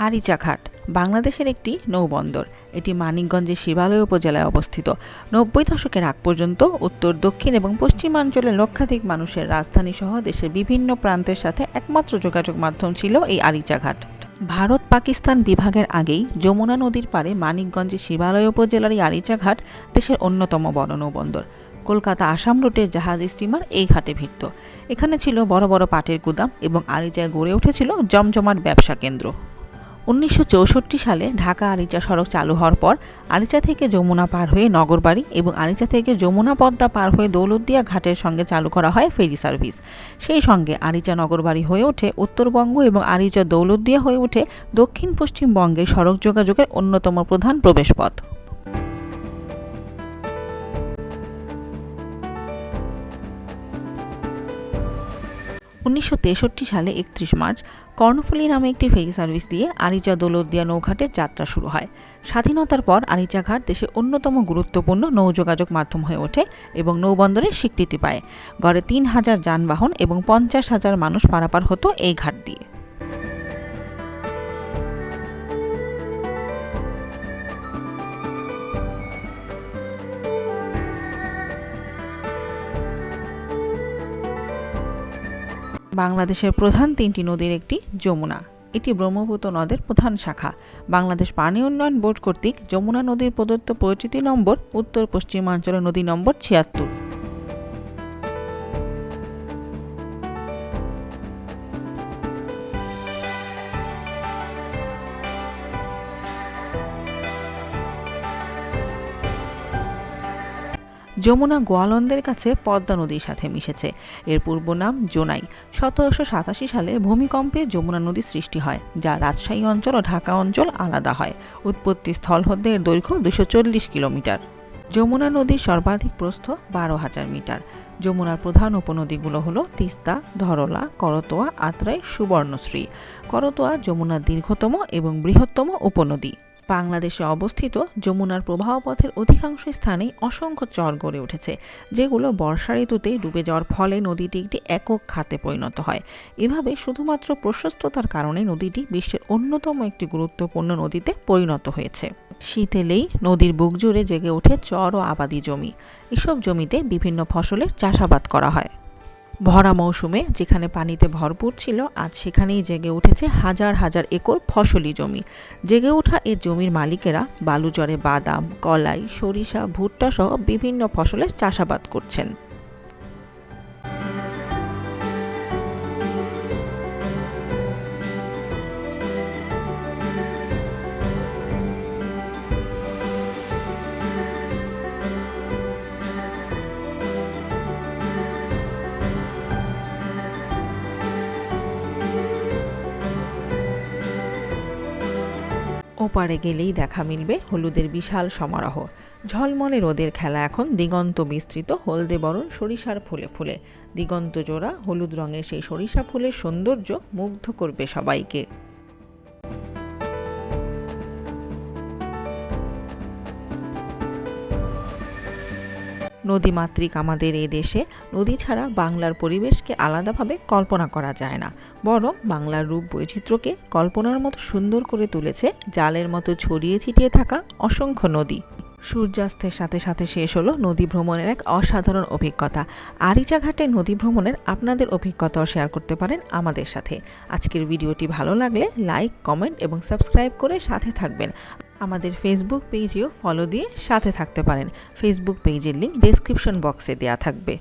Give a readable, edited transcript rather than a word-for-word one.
আরিচা ঘাট বাংলাদেশের একটি নৌবন্দর। এটি মানিকগঞ্জের শিবালয় উপজেলায় অবস্থিত। ৯০ দশকের আগ পর্যন্ত উত্তর, দক্ষিণ এবং পশ্চিমাঞ্চলের লক্ষাধিক মানুষের রাজধানী সহ দেশের বিভিন্ন প্রান্তের সাথে একমাত্র যোগাযোগ মাধ্যম ছিল এই আরিচা ঘাট। ভারত পাকিস্তান বিভাগের আগেই যমুনা নদীর পাড়ে মানিকগঞ্জের শিবালয় উপজেলার এই আরিচা ঘাট দেশের অন্যতম বড় নৌবন্দর। কলকাতা আসাম রুটের জাহাজ স্টিমার এই ঘাটে ভিড়ত। এখানে ছিল বড় বড় পাটের গুদাম এবং আরিচায় গড়ে উঠেছিল জমজমাট ব্যবসা কেন্দ্র। ১৯৬৪ সালে ঢাকা আরিচা সড়ক চালু হওয়ার পর আরিচা থেকে যমুনা পার হয়ে নগরবাড়ি এবং আরিচা থেকে যমুনা পদ্মা পার হয়ে দৌলতদিয়া ঘাটের সঙ্গে চালু করা হয় ফেরি সার্ভিস। সেই সঙ্গে আরিচা নগরবাড়ি হয়ে ওঠে উত্তরবঙ্গ এবং আরিচা দৌলতদিয়া হয়ে ওঠে দক্ষিণ পশ্চিমবঙ্গের সড়ক যোগাযোগের অন্যতম প্রধান প্রবেশপথ। ১৯৬৩ সালে ৩১ মার্চ কর্ণফুলী নামে একটি ফেরি সার্ভিস দিয়ে আরিচা দৌলতদিয়া নৌঘাটের যাত্রা শুরু হয়। স্বাধীনতার পর আরিচা ঘাট দেশের অন্যতম গুরুত্বপূর্ণ নৌযোগাযোগ মাধ্যম হয়ে ওঠে এবং নৌবন্দরের স্বীকৃতি পায়। গড়ে ৩,০০০ যানবাহন এবং ৫০,০০০ মানুষ পারাপার হতো এই ঘাট দিয়ে। বাংলাদেশের প্রধান ৩টি নদীর একটি যমুনা। এটি ব্রহ্মপুত্র নদের প্রধান শাখা। বাংলাদেশ পানি উন্নয়ন বোর্ড কর্তৃক যমুনা নদীর প্রদত্ত পরিচিতি নম্বর উত্তর পশ্চিমাঞ্চলের নদী নম্বর ৭৬। যমুনা গোয়ালন্দের কাছে পদ্মা নদীর সাথে মিশেছে। এর পূর্ব নাম জোনাই। ১৭৮৭ সালে ভূমিকম্পে যমুনা নদী সৃষ্টি হয়, যা রাজশাহী অঞ্চল ও ঢাকা অঞ্চল আলাদা হয়। উৎপত্তি স্থল হতে এর দৈর্ঘ্য ২৪০ কিলোমিটার। যমুনা নদীর সর্বাধিক প্রস্থ ১২,০০০ মিটার। যমুনার প্রধান উপনদীগুলো হলো তিস্তা, ধরলা, করতোয়া, আত্রাই, সুবর্ণশ্রী। করতোয়া যমুনার দীর্ঘতম এবং বৃহত্তম উপনদী। বাংলাদেশে অবস্থিত যমুনার প্রবাহপথের অধিকাংশ স্থানেই অসংখ্য চর গড়ে উঠেছে, যেগুলো বর্ষা ঋতুতে ডুবে যাওয়ার ফলে নদীটি একটি একক খাতে পরিণত হয়। এভাবে শুধুমাত্র প্রশস্ততার কারণে নদীটি বিশ্বের অন্যতম একটি গুরুত্বপূর্ণ নদীতে পরিণত হয়েছে। শীত এলেই নদীর বুক জুড়ে জেগে ওঠে চর ও আবাদি জমি। এসব জমিতে বিভিন্ন ফসলের চাষাবাদ করা হয়। ভরা মৌসুমে যেখানে পানিতে ভরপুর ছিল, আজ সেখানেই জেগে উঠেছে হাজার হাজার একর ফসলি জমি। জেগে ওঠা এই জমির মালিকেরা বালুচরে বাদাম, কলাই, সরিষা, ভুট্টা সহ বিভিন্ন ফসলের চাষাবাদ করছেন। ওপারে গেলেই দেখা মিলবে হলুদের বিশাল সমারোহ। ঝলমলে রোদের খেলা এখন দিগন্ত বিস্তৃত হলদে বরণ সরিষার ফুলে ফুলে। দিগন্ত জোড়া হলুদ রঙের সেই সরিষা ফুলের সৌন্দর্য মুগ্ধ করবে সবাইকে। নদীমাতৃক আমাদের এই দেশে নদী ছাড়া বাংলার পরিবেশকে আলাদাভাবে কল্পনা করা যায় না, বরং বাংলার রূপ বৈচিত্র্যকে কল্পনার মতো সুন্দর করে তুলেছে জালের মতো ছড়িয়ে ছিটিয়ে থাকা অসংখ্য নদী। সূর্যাস্তের সাথে সাথে শেষ হলো নদী ভ্রমণের এক অসাধারণ অভিজ্ঞতা। আরিচা ঘাটে নদী ভ্রমণের আপনাদের অভিজ্ঞতাও শেয়ার করতে পারেন আমাদের সাথে। আজকের ভিডিওটি ভালো লাগলে লাইক, কমেন্ট এবং সাবস্ক্রাইব করে সাথে থাকবেন। আমাদের ফেসবুক পেজেও ফলো দিয়ে সাথে থাকতে পারেন। ফেসবুক পেজের লিংক ডেসক্রিপশন বক্সে দেওয়া থাকবে।